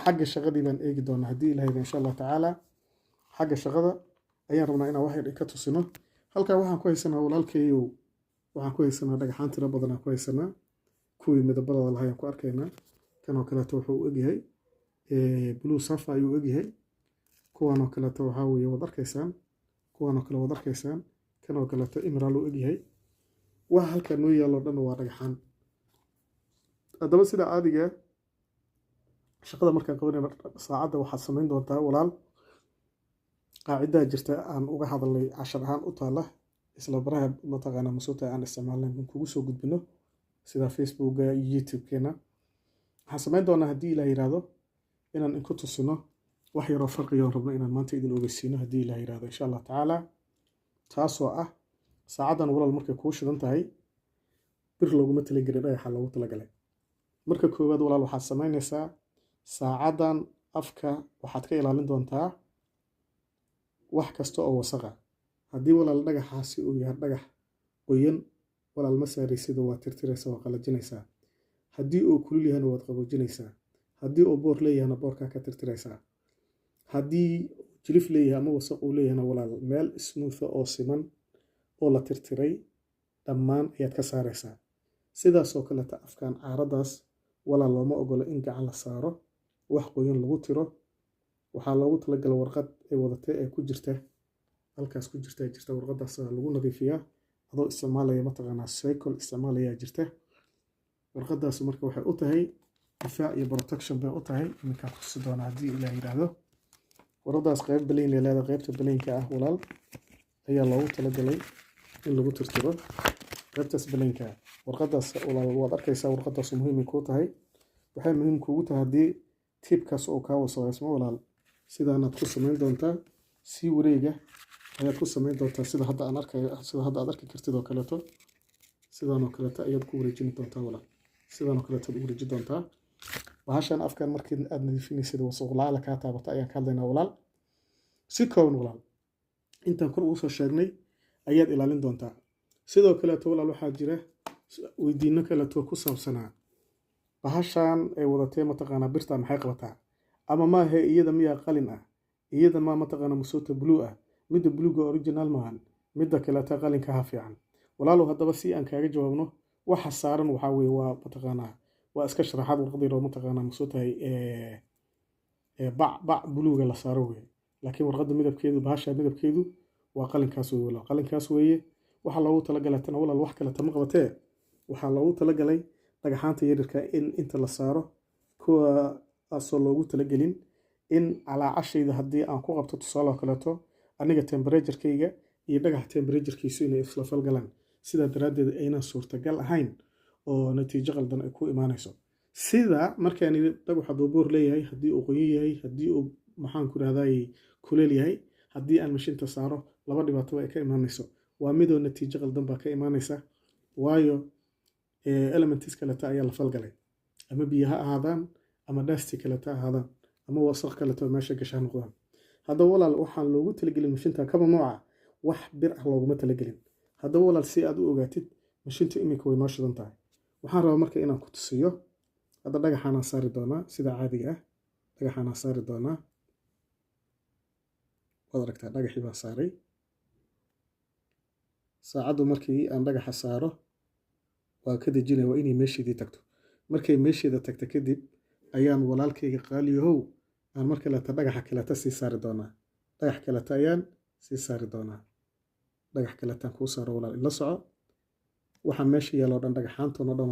حق الشغدي بان ايجي دون هدي إلهي إن شاء الله تعالى حق الشغدة أيان ربنا إنا واحد إكتوسينو halka waxaan ku haysanaa walaalkeeyo waxaan ku haysanaa dhagaxaan tiro badan aan ku haysanaa kuwii midabada lahayn ku arkaynaa kan oo kale wuxuu u egyahay blue safa ayuu u egyahay kuwan oo kale waxa weeye wad arkaysaan kuwan oo kale wad arkaysaan kan oo kale emerald u egyahay waxa halka noo yaalo dhan waa dhagaxaan hadaba sida caadiga shaqada markaan qabanayno saacada waxaad samayn doontaa walaal قاعدة جرت عن وجهة اللي عشر هان أطالة إسلا براه متقنا مسوتة عن استعمال من كوسو جد بنو سيدا فيسبوك يوتيوب كنا حسمين دونا هدي لا يرادو إن كنت السنة وحي رفق يا ربنا إن المنطقة دي الأوجسينة هدي لا يرادو إن شاء الله تعالى تاسوعة سعادة ولا المركب كوش دنتهاي بيرلو مثل الجريدة حلو تلاقي مركب كوباد ولا الحسمين ساعة أفكا وحتى إلى لندن تا wax kasta oo wasaqa hadii walaal dhagaxaasi uu yahay dhagax qoyan walaal ma saaraysid waa tirtiraysa waa qalajinaysa hadii uu kulul yahay waad qaboojinaysaa hadii uu boor leeyahay boorka ka tirtiraysaa hadii jilif leeyahay ama wasaq uu leeyahay walaal meel smooth oo siman oo la tirtiray dhammaan ayaad ka saaraysaa sidaas oo kale ta afkaan caaradaas walaal looma ogola in gacan la saaro wax qoyan lagu tiro waxaa loogu talagalay warqad ay wadatay ee ku jirta halkaas ku jirta warqadaas lagu nadiifiyaa adoo isticmaalaya mataqaanaa cycle isticmaalaya jirta warqadaas marka waxay u tahay difaac iyo protection bay u tahay iminka ku sii doona hadii ilaahay yiraahdo warqadaas qayb balayn leedahay qaybta balaynka ah walaal ayaa loogu talagalay in lagu tirtiro qaybtaas balaynka warqadaas walaal waad arkaysaa warqadaas muhiim ku tahay waxay muhiim kugu tahay hadii tibkaas oo ka wasaqaysmo walaal sidaanaad ku samayn doontaa si wareega ayaad ku samayn doontaa sida hadda aan arkayo sida hadda aad arki kartid oo kale sidaan oo kale ayaad ku wareejin doontaa walaal sidaan oo kale aad wareejin doontaa waxaan afkaan markii aad nadiifinaysid wasaq la ka taabata ayaan ka hadlaynaa walaal si kooban walaal intaan kor u soo sheegnay ayaad ilaalin doontaa sidoo kale walaal waxaa jira weydiino kale ku saabsanaa bahashan ay wadatay mataqaanaa birta maxay qabataa ama ma aha iyada miya qalin ah iyada ma mataqaanaa musuuta blue ah midda blue original maahan midda kale ta qalinka ha fiican walaalo hadaba si aan kaaga jawaabno waxa saaran waxa weey waa mataqaanaa waa iska sharaxaad warqadii oo mataqaanaa musuuta bac blue la saaro weey laakiin warqada midabkeedu bahasha midabkeedu waa qalinkaas weey walaal qalinkaas weeye waxa loogu talagalay tan walaal wax kale tama qabatee waxa loogu talagalay dhagaxaanta yaryarka in inta la saaro kuwa asoo loogu talagelin in calaacashayda hadii aan ku qabto tusaale kaleeto aniga temperature-kayga iyo dhagax temperature-kiisu inay isla falgalaan sida daraadeed ayna suurtagal ahayn oo natiijo qaldan ay ku imaanayso sida markaan dhagaxa boor leeyahay hadii uu qoyan yahay hadii uu maxaan ku raahday kuleel yahay hadii aan mashiinta saaro laba dhibaato ay ka imaanayso waa midoo natiijo qaldan ba ka imaanaysa waayo elements kale ayaa la falgalay ama biyaha ahaadaan ama dasti kale ahaadaan ama wasaq kale meesha gashaan noqdaan hadaba walaal waxaan loogu talagelin mashiinta kaba nooca wax bir ah looguma talagelin hadaba walaal si aad u ogaatid mashiinta imika way noo shidan tahay waxaan rabaa marka inaan ku tusiyo hadda dhagaxaan saari doonaa sida caadiga ah dhagaxaan saari doonaa waad aragtaa dhagaxii baan saaray saacadu markii aan dhagaxa saaro waa ka dejinaya waa inay meesheedii tagto markay meesheeda tagto kadib ayaan walaalkayga qaaliyow aan marka la dhagaxa kale sii saari doonaa dhagax kale ayaan sii saari doonaa dhagax kale ku saaro walaal ila soco waxa meesha yaalo dhan dhagaxaantoona dhan